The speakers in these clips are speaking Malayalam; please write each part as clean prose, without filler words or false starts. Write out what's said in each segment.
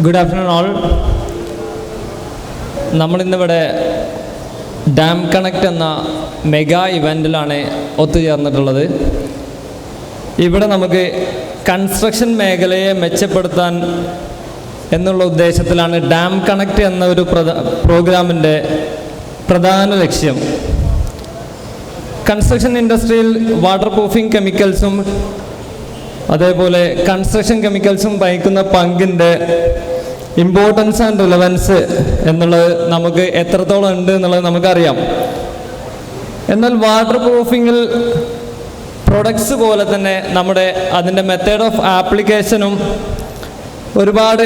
Good afternoon all. നമ്മളിന്നിവിടെ ഡാം കണക്ട് എന്ന മെഗാ ഇവൻറ്റിലാണ് ഒത്തുചേർന്നിട്ടുള്ളത്. ഇവിടെ നമുക്ക് കൺസ്ട്രക്ഷൻ മേഖലയെ മെച്ചപ്പെടുത്താൻ എന്നുള്ള ഉദ്ദേശത്തിലാണ് ഡാം കണക്ട് എന്ന ഒരു പ്രോഗ്രാമിൻ്റെ പ്രധാന ലക്ഷ്യം. കൺസ്ട്രക്ഷൻ ഇൻഡസ്ട്രിയിൽ വാട്ടർ പ്രൂഫിംഗ് കെമിക്കൽസും അതേപോലെ കൺസ്ട്രക്ഷൻ കെമിക്കൽസും വഹിക്കുന്ന പങ്കിൻ്റെ ഇമ്പോർട്ടൻസ് ആൻഡ് റിലവൻസ് എന്നുള്ളത് നമുക്ക് എത്രത്തോളം ഉണ്ട് എന്നുള്ളത് നമുക്കറിയാം. എന്നാൽ വാട്ടർ പ്രൂഫിങ്ങിൽ പ്രൊഡക്ട്സ് പോലെ തന്നെ അതിൻ്റെ മെത്തേഡ് ഓഫ് ആപ്ലിക്കേഷനും ഒരുപാട്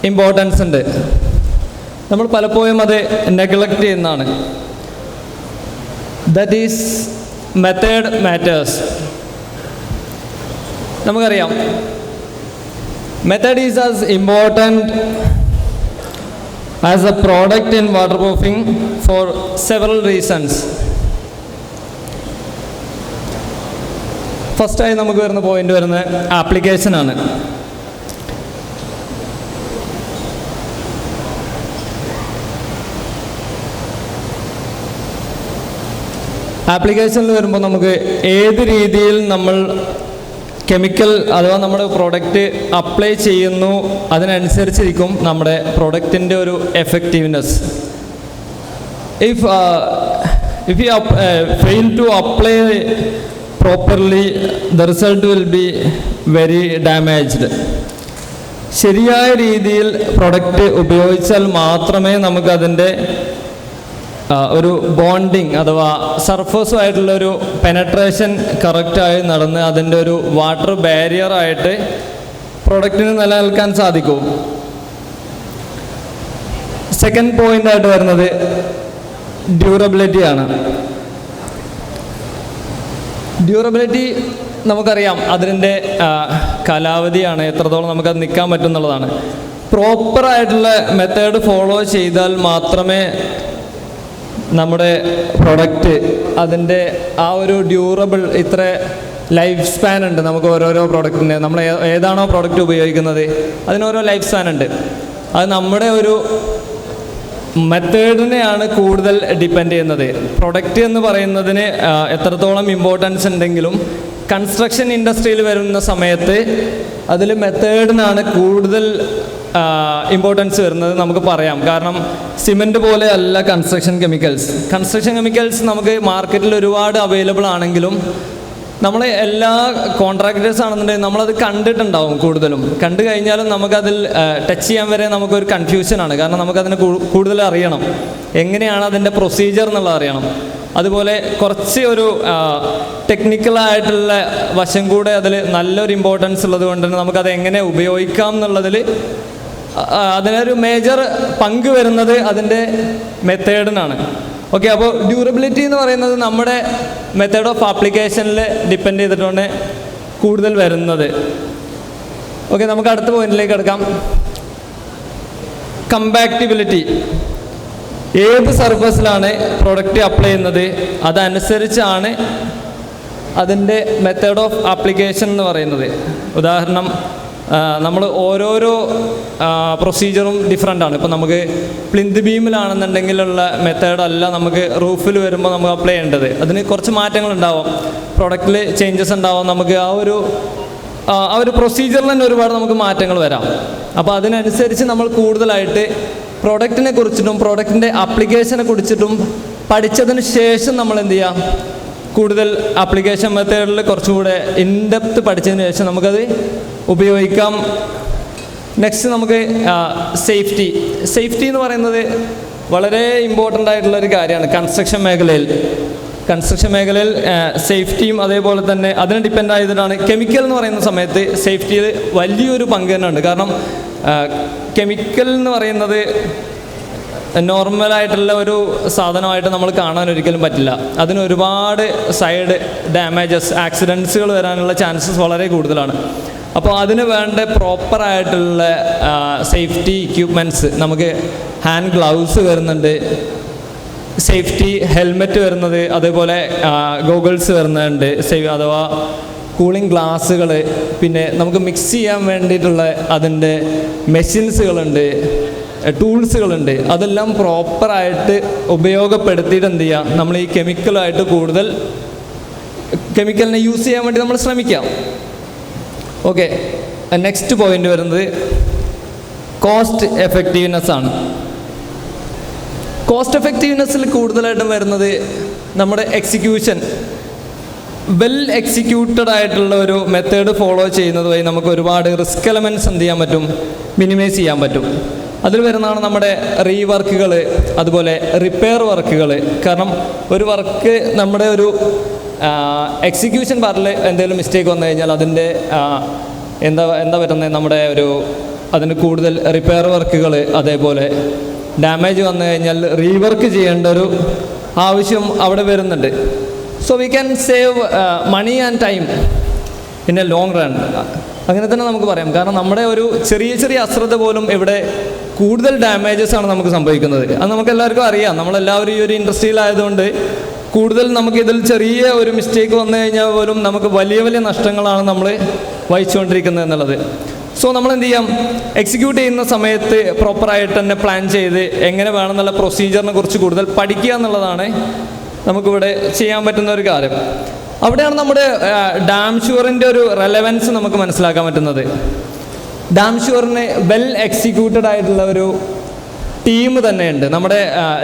ഇമ്പോർട്ടൻസ് ഉണ്ട്. നമ്മൾ പലപ്പോഴും അത് നെഗ്ലക്റ്റ് ചെയ്യുന്നതാണ്. That is method matters. നമുക്കറിയാം method is as important as a product in waterproofing for several reasons. ഫസ്റ്റായി നമുക്ക് വരുന്ന പോയിന്റ് വരുന്നത് ആപ്ലിക്കേഷനാണ്. ആപ്ലിക്കേഷനിൽ വരുമ്പോൾ നമുക്ക് ഏത് രീതിയിൽ നമ്മൾ കെമിക്കൽ അഥവാ നമ്മുടെ പ്രൊഡക്റ്റ് അപ്ലൈ ചെയ്യുന്നു അതിനനുസരിച്ചിരിക്കും നമ്മുടെ പ്രൊഡക്റ്റിൻ്റെ ഒരു effectiveness. If you fail to apply properly the result will be very damaged. ശരിയായ രീതിയിൽ പ്രൊഡക്റ്റ് ഉപയോഗിച്ചാൽ മാത്രമേ നമുക്കതിൻ്റെ ഒരു ബോണ്ടിങ് അഥവാ സർഫസുമായിട്ടുള്ളൊരു പെനട്രേഷൻ കറക്റ്റായി നടന്ന് അതിൻ്റെ ഒരു വാട്ടർ ബാരിയറായിട്ട് പ്രൊഡക്റ്റിന് നിലനിൽക്കാൻ സാധിക്കും. സെക്കൻഡ് പോയിൻ്റായിട്ട് വരുന്നത് ഡ്യൂറബിലിറ്റിയാണ്. ഡ്യൂറബിലിറ്റി നമുക്കറിയാം അതിൻ്റെ കാലാവധിയാണ്, എത്രത്തോളം നമുക്കത് നിൽക്കാൻ പറ്റും എന്നുള്ളതാണ്. പ്രോപ്പറായിട്ടുള്ള മെത്തേഡ് ഫോളോ ചെയ്താൽ മാത്രമേ നമ്മുടെ പ്രൊഡക്റ്റ് അതിൻ്റെ ആ ഒരു ഡ്യൂറബിൾ ഇത്ര ലൈഫ് സ്പാൻ ഉണ്ട്. നമുക്ക് ഓരോരോ പ്രൊഡക്റ്റിന് നമ്മൾ ഏതാണോ പ്രൊഡക്റ്റ് ഉപയോഗിക്കുന്നത് അതിനോരോ ലൈഫ് സ്പാൻ ഉണ്ട്. അത് നമ്മുടെ ഒരു മെത്തേഡിനെയാണ് കൂടുതൽ ഡിപ്പെൻഡ് ചെയ്യുന്നത്. പ്രൊഡക്റ്റ് എന്ന് പറയുന്നതിന് എത്രത്തോളം ഇമ്പോർട്ടൻസ് ഉണ്ടെങ്കിലും കൺസ്ട്രക്ഷൻ ഇൻഡസ്ട്രിയിൽ വരുന്ന സമയത്ത് അതിൽ മെത്തേഡിനാണ് കൂടുതൽ ഇമ്പോർട്ടൻസ് വരുന്നത് നമുക്ക് പറയാം. കാരണം സിമെൻറ്റ് പോലെ അല്ല കൺസ്ട്രക്ഷൻ കെമിക്കൽസ് നമുക്ക് മാർക്കറ്റിൽ ഒരുപാട് അവൈലബിൾ ആണെങ്കിലും നമ്മൾ എല്ലാ കോൺട്രാക്ടേഴ്സ് ആണെന്നുണ്ടെങ്കിൽ നമ്മളത് കണ്ടിട്ടുണ്ടാവും. കൂടുതലും കണ്ടു കഴിഞ്ഞാലും നമുക്കതിൽ ടച്ച് ചെയ്യാൻ വരെ നമുക്കൊരു കൺഫ്യൂഷനാണ്. കാരണം നമുക്കതിനെ കൂടുതൽ അറിയണം, എങ്ങനെയാണ് അതിൻ്റെ പ്രൊസീജിയർ എന്നുള്ളത് അറിയണം. അതുപോലെ കുറച്ച് ഒരു ടെക്നിക്കലായിട്ടുള്ള വശം കൂടെ അതിൽ നല്ലൊരു ഇമ്പോർട്ടൻസ് ഉള്ളത് കൊണ്ട് തന്നെ നമുക്കത് എങ്ങനെ ഉപയോഗിക്കാം എന്നുള്ളതിൽ അതിനൊരു മേജർ പങ്ക് വരുന്നത് അതിൻ്റെ മെത്തേഡിനാണ്. ഓക്കെ, അപ്പോൾ ഡ്യൂറബിലിറ്റി എന്ന് പറയുന്നത് നമ്മുടെ മെത്തേഡ് ഓഫ് ആപ്ലിക്കേഷനിൽ ഡിപ്പെൻഡ് ചെയ്തിട്ടാണ് കൂടുതൽ വരുന്നത്. ഓക്കെ, നമുക്ക് അടുത്ത പോയിന്റിലേക്ക് കിടക്കാം. കമ്പാക്റ്റിബിലിറ്റി. ഏത് സർഫസിലാണ് പ്രൊഡക്റ്റ് അപ്ലൈ ചെയ്യുന്നത് അതനുസരിച്ചാണ് അതിൻ്റെ മെത്തേഡ് ഓഫ് ആപ്ലിക്കേഷൻ എന്ന് പറയുന്നത്. ഉദാഹരണം, നമ്മൾ ഓരോരോ പ്രൊസീജിയറും ഡിഫറെൻ്റ് ആണ്. ഇപ്പോൾ നമുക്ക് പ്ലിന്ത് ബീമിലാണെന്നുണ്ടെങ്കിലുള്ള മെത്തേഡല്ല നമുക്ക് റൂഫിൽ വരുമ്പോൾ നമുക്ക് അപ്ലൈ ചെയ്യേണ്ടത്. അതിന് കുറച്ച് മാറ്റങ്ങളുണ്ടാവും, പ്രൊഡക്റ്റിൽ ചേഞ്ചസ് ഉണ്ടാവും. നമുക്ക് ആ ഒരു പ്രൊസീജിയറിൽ തന്നെ ഒരുപാട് നമുക്ക് മാറ്റങ്ങൾ വരാം. അപ്പോൾ അതിനനുസരിച്ച് നമ്മൾ കൂടുതലായിട്ട് പ്രൊഡക്റ്റിനെ കുറിച്ചിട്ടും പ്രൊഡക്റ്റിൻ്റെ ആപ്ലിക്കേഷനെ കുറിച്ചിട്ടും പഠിച്ചതിന് ശേഷം നമ്മൾ എന്ത് ചെയ്യാം, കൂടുതൽ ആപ്ലിക്കേഷൻ മെത്തേഡിൽ കുറച്ചുകൂടെ ഇൻഡെപ്ത് പഠിച്ചതിന് ശേഷം നമുക്കത് ഉപയോഗിക്കാം. നെക്സ്റ്റ് നമുക്ക് സേഫ്റ്റി എന്ന് പറയുന്നത് വളരെ ഇമ്പോർട്ടൻ്റ് ആയിട്ടുള്ളൊരു കാര്യമാണ് കൺസ്ട്രക്ഷൻ മേഖലയിൽ സേഫ്റ്റിയും അതേപോലെ തന്നെ അതിനെ ഡിപ്പെൻഡ് ആയതിനാണ് കെമിക്കൽ എന്ന് പറയുന്ന സമയത്ത് സേഫ്റ്റിയിൽ വലിയൊരു പങ്ക് തന്നെ ഉണ്ട്. കാരണം കെമിക്കൽ എന്ന് പറയുന്നത് നോർമലായിട്ടുള്ള ഒരു സാധനമായിട്ട് നമ്മൾ കാണാൻ ഒരിക്കലും പറ്റില്ല. അതിന് ഒരുപാട് സൈഡ് ഡാമേജസ്, ആക്സിഡൻസുകൾ വരാനുള്ള ചാൻസസ് വളരെ കൂടുതലാണ്. അപ്പോൾ അതിന് വേണ്ട പ്രോപ്പറായിട്ടുള്ള സേഫ്റ്റി എക്യുപ്മെൻറ്റ്സ് നമുക്ക് ഹാൻഡ് ഗ്ലൗസ് വരുന്നുണ്ട്, സേഫ്റ്റി ഹെൽമെറ്റ് വരുന്നത്, അതേപോലെ ഗോഗിൾസ് വരുന്നുണ്ട്, അഥവാ കൂളിംഗ് ഗ്ലാസ്സുകൾ, പിന്നെ നമുക്ക് മിക്സ് ചെയ്യാൻ വേണ്ടിയിട്ടുള്ള അതിൻ്റെ മെഷീൻസുകളുണ്ട്, ടൂൾസുകളുണ്ട്. അതെല്ലാം പ്രോപ്പറായിട്ട് ഉപയോഗപ്പെടുത്തിയിട്ട് എന്ത് ചെയ്യുക, നമ്മൾ ഈ കെമിക്കലായിട്ട് കൂടുതൽ കെമിക്കലിനെ യൂസ് ചെയ്യാൻ വേണ്ടി നമ്മൾ ശ്രമിക്കാം. ഓക്കെ, നെക്സ്റ്റ് പോയിന്റ് വരുന്നത് കോസ്റ്റ് എഫക്റ്റീവ്നെസ് ആണ്. കോസ്റ്റ് എഫക്റ്റീവ്നെസ്സിൽ കൂടുതലായിട്ടും വരുന്നത് നമ്മുടെ എക്സിക്യൂഷൻ. വെൽ എക്സിക്യൂട്ടഡ് ആയിട്ടുള്ള ഒരു മെത്തേഡ് ഫോളോ ചെയ്യുന്നത് വഴി നമുക്ക് ഒരുപാട് റിസ്ക് എലമെൻറ്റ്സ് എന്ത് ചെയ്യാൻ പറ്റും, മിനിമൈസ് ചെയ്യാൻ പറ്റും. അതിൽ വരുന്നതാണ് നമ്മുടെ റീവർക്കുകൾ, അതുപോലെ റിപ്പയർ വർക്കുകൾ. കാരണം ഒരു വർക്ക് നമ്മുടെ ഒരു എക്സിക്യൂഷൻ പാർട്ടിൽ എന്തെങ്കിലും മിസ്റ്റേക്ക് വന്നു കഴിഞ്ഞാൽ അതിൻ്റെ എന്താ പറ്റുന്നത്, നമ്മുടെ അതിന് കൂടുതൽ റിപ്പയർ വർക്കുകൾ, അതേപോലെ ഡാമേജ് വന്നു കഴിഞ്ഞാൽ റീവർക്ക് ചെയ്യേണ്ട ഒരു ആവശ്യം അവിടെ വരുന്നുണ്ട്. So we can save money and time in a long run. അങ്ങനെ തന്നെ നമുക്ക് പറയാം. കാരണം നമ്മുടെ ഒരു ചെറിയ ചെറിയ അശ്രദ്ധ പോലും ഇവിടെ കൂടുതൽ ഡാമേജസ് ആണ് നമുക്ക് സംഭവിക്കുന്നത്. അത് നമുക്ക് എല്ലാവർക്കും അറിയാം. നമ്മളെല്ലാവരും ഈ ഒരു ഇൻഡസ്ട്രിയിലായതുകൊണ്ട് കൂടുതൽ നമുക്കിതിൽ ചെറിയ ഒരു മിസ്റ്റേക്ക് വന്നു കഴിഞ്ഞാൽ പോലും നമുക്ക് വലിയ വലിയ നഷ്ടങ്ങളാണ് നമ്മൾ വഹിച്ചുകൊണ്ടിരിക്കുന്നത് എന്നുള്ളത്. സോ നമ്മൾ എന്ത് ചെയ്യാം, എക്സിക്യൂട്ട് ചെയ്യുന്ന സമയത്ത് പ്രോപ്പറായിട്ട് തന്നെ പ്ലാൻ ചെയ്ത് എങ്ങനെ വേണമെന്നുള്ള പ്രൊസീജിയറിനെ കുറിച്ച് കൂടുതൽ പഠിക്കുക എന്നുള്ളതാണ് നമുക്കിവിടെ ചെയ്യാൻ പറ്റുന്ന ഒരു കാര്യം. അവിടെയാണ് നമ്മുടെ ഡാം ഷുവറിൻ്റെ ഒരു റെലവൻസ് നമുക്ക് മനസ്സിലാക്കാൻ പറ്റുന്നത്. ഡാം ഷുവറിന് വെൽ എക്സിക്യൂട്ടഡ് ആയിട്ടുള്ള ഒരു ടീം തന്നെയുണ്ട്. നമ്മുടെ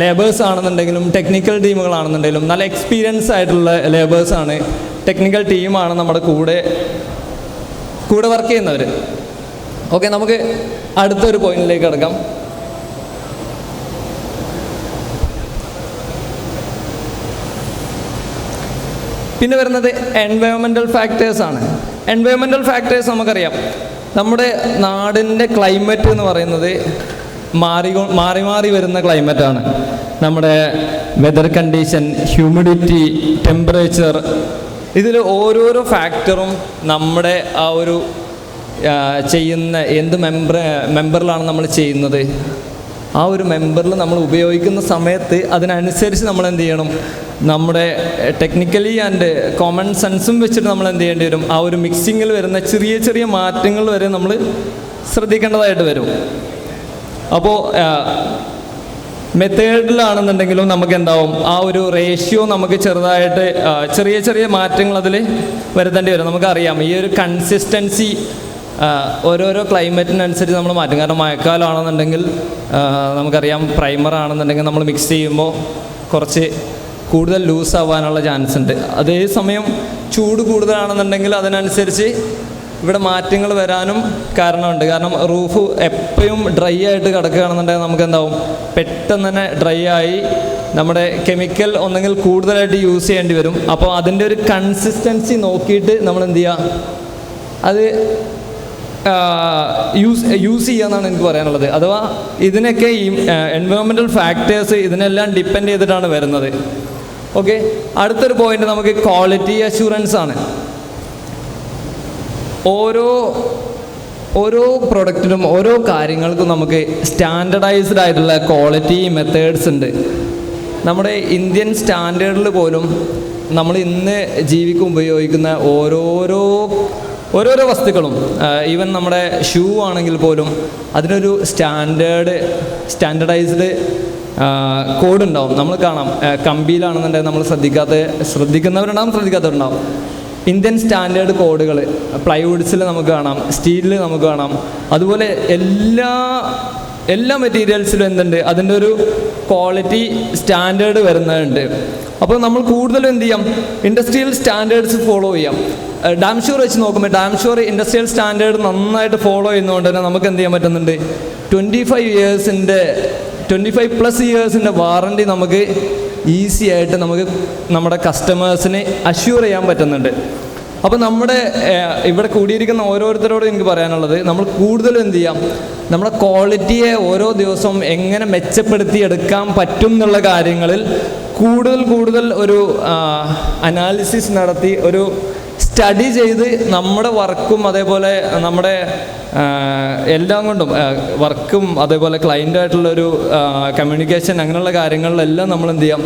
ലേബേഴ്സ് ആണെന്നുണ്ടെങ്കിലും ടെക്നിക്കൽ ടീമുകളാണെന്നുണ്ടെങ്കിലും നല്ല എക്സ്പീരിയൻസ് ആയിട്ടുള്ള ലേബേഴ്സാണ്, ടെക്നിക്കൽ ടീമാണ് നമ്മുടെ കൂടെ വർക്ക് ചെയ്യുന്നവർ. ഓക്കെ, നമുക്ക് അടുത്തൊരു പോയിന്റിലേക്ക് കിടക്കാം. പിന്നെ വരുന്നത് എൻവയോൺമെൻറ്റൽ ഫാക്ടേഴ്സാണ്. എൻവയോൺമെൻറ്റൽ ഫാക്ടേഴ്സ് നമുക്കറിയാം, നമ്മുടെ നാടിൻ്റെ ക്ലൈമറ്റ് എന്ന് പറയുന്നത് മാറി മാറി വരുന്ന ക്ലൈമറ്റാണ്. നമ്മുടെ വെതർ കണ്ടീഷൻ, ഹ്യൂമിഡിറ്റി, ടെമ്പറേച്ചർ, ഇതിൽ ഓരോരോ ഫാക്ടറും നമ്മുടെ ആ ഒരു ചെയ്യുന്ന എന്ത് മെമ്പറിലാണ് നമ്മൾ ചെയ്യുന്നത്, ആ ഒരു മെമ്പറിൽ നമ്മൾ ഉപയോഗിക്കുന്ന സമയത്ത് അതിനനുസരിച്ച് നമ്മൾ എന്ത് ചെയ്യണം, നമ്മുടെ ടെക്നിക്കലി ആൻഡ് കോമൺ സെൻസും വെച്ചിട്ട് നമ്മൾ എന്ത് ചെയ്യേണ്ടി വരും, ആ ഒരു മിക്സിങ്ങിൽ വരുന്ന ചെറിയ ചെറിയ മാറ്റങ്ങൾ വരെ നമ്മൾ ശ്രദ്ധിക്കേണ്ടതായിട്ട് വരും. അപ്പോൾ മെത്തേഡിലാണെന്നുണ്ടെങ്കിലും നമുക്ക് എന്താവും, ആ ഒരു റേഷ്യോ നമുക്ക് ചെറുതായിട്ട് ചെറിയ ചെറിയ മാറ്റങ്ങൾ അതിൽ വരുത്തേണ്ടി വരും. നമുക്കറിയാം ഈ ഒരു കൺസിസ്റ്റൻസി ഓരോരോ ക്ലൈമറ്റിനനുസരിച്ച് നമ്മൾ മാറ്റും. കാരണം മഴക്കാലമാണെന്നുണ്ടെങ്കിൽ നമുക്കറിയാം പ്രൈമർ ആണെന്നുണ്ടെങ്കിൽ നമ്മൾ മിക്സ് ചെയ്യുമ്പോൾ കുറച്ച് കൂടുതൽ ലൂസ് ആവാനുള്ള ചാൻസ് ഉണ്ട്. അതേസമയം ചൂട് കൂടുതലാണെന്നുണ്ടെങ്കിൽ അതിനനുസരിച്ച് ഇവിടെ മാറ്റങ്ങൾ വരാനും കാരണമുണ്ട്. കാരണം റൂഫ് എപ്പോഴും ഡ്രൈ ആയിട്ട് കിടക്കുകയാണെന്നുണ്ടെങ്കിൽ നമുക്ക് എന്താവും, പെട്ടെന്ന് തന്നെ ഡ്രൈ ആയി നമ്മുടെ കെമിക്കൽ ഒന്നെങ്കിൽ കൂടുതലായിട്ട് യൂസ് ചെയ്യേണ്ടി വരും. അപ്പോൾ അതിൻ്റെ ഒരു കൺസിസ്റ്റൻസി നോക്കിയിട്ട് നമ്മൾ എന്ത് ചെയ്യുക, അത് യൂസ് ചെയ്യാന്നാണ് എനിക്ക് പറയാനുള്ളത്. അഥവാ ഇതിനൊക്കെ ഈ എൻവയോൺമെൻറ്റൽ ഫാക്ടേഴ്സ് ഇതിനെല്ലാം ഡിപ്പെൻഡ് ചെയ്തിട്ടാണ് വരുന്നത്. ഓക്കെ, അടുത്തൊരു പോയിന്റ് നമുക്ക് ക്വാളിറ്റി അഷുറൻസ് ആണ്. ഓരോ പ്രൊഡക്റ്റിനും ഓരോ കാര്യങ്ങൾക്കും നമുക്ക് സ്റ്റാൻഡർഡൈസ്ഡ് ആയിട്ടുള്ള ക്വാളിറ്റി മെത്തേഡ്സ് ഉണ്ട്. നമ്മുടെ ഇന്ത്യൻ സ്റ്റാൻഡേർഡിൽ പോലും നമ്മൾ ഇന്ന് ഉപയോഗിക്കുന്ന ഓരോരോ വസ്തുക്കളും, ഈവൻ നമ്മുടെ ഷൂ ആണെങ്കിൽ പോലും അതിനൊരു സ്റ്റാൻഡർഡൈസ്ഡ് കോഡ് ഉണ്ടാവും. നമ്മൾ കാണാം, കമ്പിയിലാണെന്നുണ്ടെങ്കിൽ നമ്മൾ ശ്രദ്ധിക്കുന്നവരുണ്ടാവും. ഇന്ത്യൻ സ്റ്റാൻഡേർഡ് കോഡുകൾ പ്ലൈവുഡ്സിൽ നമുക്ക് കാണാം, സ്റ്റീലിൽ നമുക്ക് കാണാം. അതുപോലെ എല്ലാ മെറ്റീരിയൽസിലും എന്തുണ്ട്, അതിൻ്റെ ഒരു ക്വാളിറ്റി സ്റ്റാൻഡേർഡ് വരുന്നുണ്ട്. അപ്പോൾ നമ്മൾ കൂടുതലും എന്ത് ചെയ്യാം, ഇൻഡസ്ട്രിയൽ സ്റ്റാൻഡേർഡ്സ് ഫോളോ ചെയ്യാം. ഡാം ഷുവർ വെച്ച് നോക്കുമ്പോൾ ഡാം ഷുവർ ഇൻഡസ്ട്രിയൽ സ്റ്റാൻഡേർഡ് നന്നായിട്ട് ഫോളോ ചെയ്യുന്നതുകൊണ്ട് തന്നെ നമുക്ക് എന്ത് ചെയ്യാൻ പറ്റുന്നുണ്ട്, 25+ ഇയേഴ്സിൻ്റെ വാറണ്ടി നമുക്ക് ഈസി ആയിട്ട് നമ്മുടെ കസ്റ്റമേഴ്സിന് അഷ്യൂർ ചെയ്യാൻ പറ്റുന്നുണ്ട്. അപ്പോൾ നമ്മുടെ ഇവിടെ കൂടിയിരിക്കുന്ന ഓരോരുത്തരോടും എനിക്ക് പറയാനുള്ളത്, നമ്മൾ കൂടുതലും എന്ത് ചെയ്യാം, നമ്മുടെ ക്വാളിറ്റിയെ ഓരോ ദിവസവും എങ്ങനെ മെച്ചപ്പെടുത്തിയെടുക്കാൻ പറ്റും എന്നുള്ള കാര്യങ്ങളിൽ കൂടുതൽ ഒരു അനാലിസിസ് നടത്തി ഒരു സ്റ്റഡി ചെയ്ത് നമ്മുടെ വർക്കും അതേപോലെ നമ്മുടെ എല്ലാം കൊണ്ടും വർക്കും അതേപോലെ ക്ലയൻറ്റായിട്ടുള്ളൊരു കമ്മ്യൂണിക്കേഷൻ അങ്ങനെയുള്ള കാര്യങ്ങളിലെല്ലാം നമ്മൾ എന്ത് ചെയ്യാം,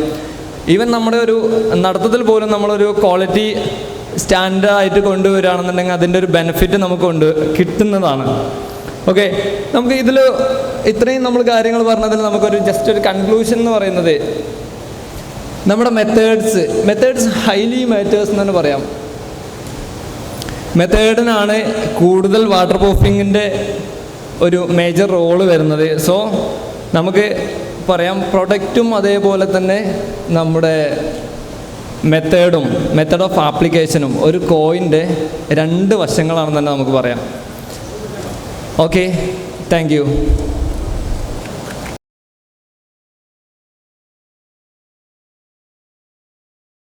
ഈവൻ നമ്മുടെ ഒരു നടത്തത്തിൽ പോലും നമ്മളൊരു ക്വാളിറ്റി സ്റ്റാൻഡേർഡായിട്ട് കൊണ്ടുവരികയാണെന്നുണ്ടെങ്കിൽ അതിൻ്റെ ഒരു ബെനിഫിറ്റ് നമുക്ക് കിട്ടുന്നതാണ്. ഓക്കെ, നമുക്ക് ഇതിൽ ഇത്രയും നമ്മൾ കാര്യങ്ങൾ പറഞ്ഞതിൽ നമുക്കൊരു ജസ്റ്റ് ഒരു കൺക്ലൂഷൻ എന്ന് പറയുന്നത്, നമ്മുടെ മെത്തേഡ്സ് ഹൈലി മാറ്റേഴ്സ് എന്ന് തന്നെ പറയാം. മെത്തേഡിനാണ് കൂടുതൽ വാട്ടർ പ്രൂഫിങ്ങിൻ്റെ ഒരു മേജർ റോള് വരുന്നത്. സോ നമുക്ക് പറയാം പ്രൊഡക്റ്റും അതേപോലെ തന്നെ നമ്മുടെ മെത്തേഡ് ഓഫ് ആപ്ലിക്കേഷനും ഒരു കോയിൻ്റെ രണ്ട് വശങ്ങളാണെന്ന് തന്നെ നമുക്ക് പറയാം. Okay, thank you.